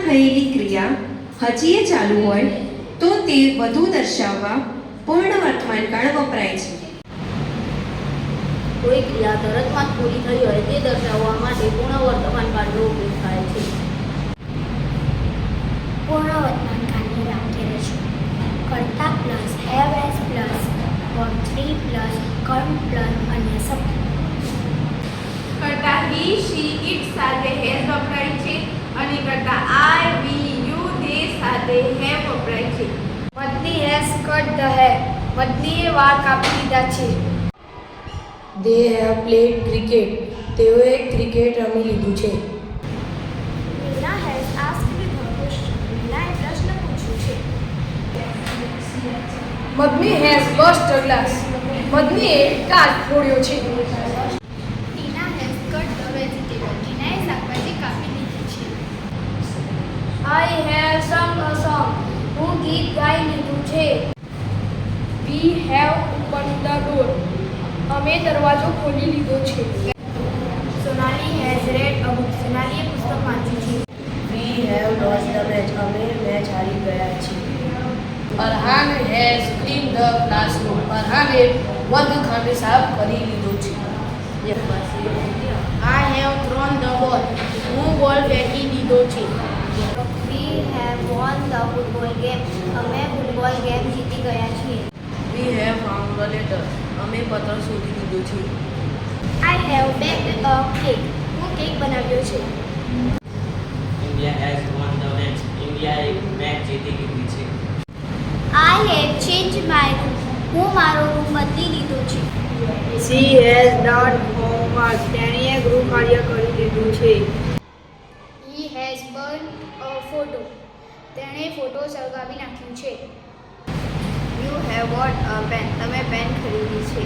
થયેલી ક્રિયા હજીએ ચાલુ હોય તો તે વધુ દર્શાવવા પૂર્ણ વર્તમાનકાળ વપરાય છે. કોઈ ક્રિયા તરતમાં જ પૂરી થઈ હોય તે દર્શાવવા માટે પૂર્ણ વર્તમાનકાળનો ઉપયોગ થાય છે. પૂર્ણ વર્તમાનકાળની વાક્ય રચના કર્તા plus have as plus verb 3 plus કર્મ પ્લસ અન્ય શબ્દ. કરતા હી શી ઇટ સાથે હેઝ વપરાય છે અને કરતા આઈ વી યુ દે સાથે હેવ વપરાય છે. Madni has cut the hair. મદનીએ વાળ કાપી લીધા છે. They have played cricket. તેઓએ ક્રિકેટ રમી લીધું છે. Meena has asked the question. મીનાએ પ્રશ્ન પૂછ્યો છે. Madni has burst a glass. મદનીએ કાચ ફોડ્યો છે. Tina has cut the vegetable. ટીનાએ શાકભાજી કાપી લીધી છે. આઈ હેવ સંગ અ સોંગ. હું ગીત ગાઈ લીધું છે. We have open the door. અમે દરવાજો ખોલી લીધો છે. Sonali has read a book. સોનાલીએ પુસ્તક વાંચ્યું છે. We have lost the match. અમે મેચ હારી ગયા છીએ. Arhan has clean the classroom. અરહાને વર્ગખંડ સાફ કરી લીધો છે. I have thrown the ball. હું બોલ ફેંકી દીધો છે. We have won the football game. અમે ફૂટબોલ ગેમ જીતી ગયા છીએ. We have found the letter. અમે પત્ર શોધી લીધો છે. I have backed a cake. હું કેક બનાવ્યો છે. India has won the match. ઇન્ડિયાએ મેચ જીતી લીધી છે. I have change my room. હું મારો રૂમ બદલી લીધો છે. She has done homework. તેણીએ ગૃહ કાર્ય કરી લીધું છે. He has burn a photo. તેણે ફોટો સળગાવી નાખ્યું છે. You have got a pen. તમે પેન ખરીદી છે.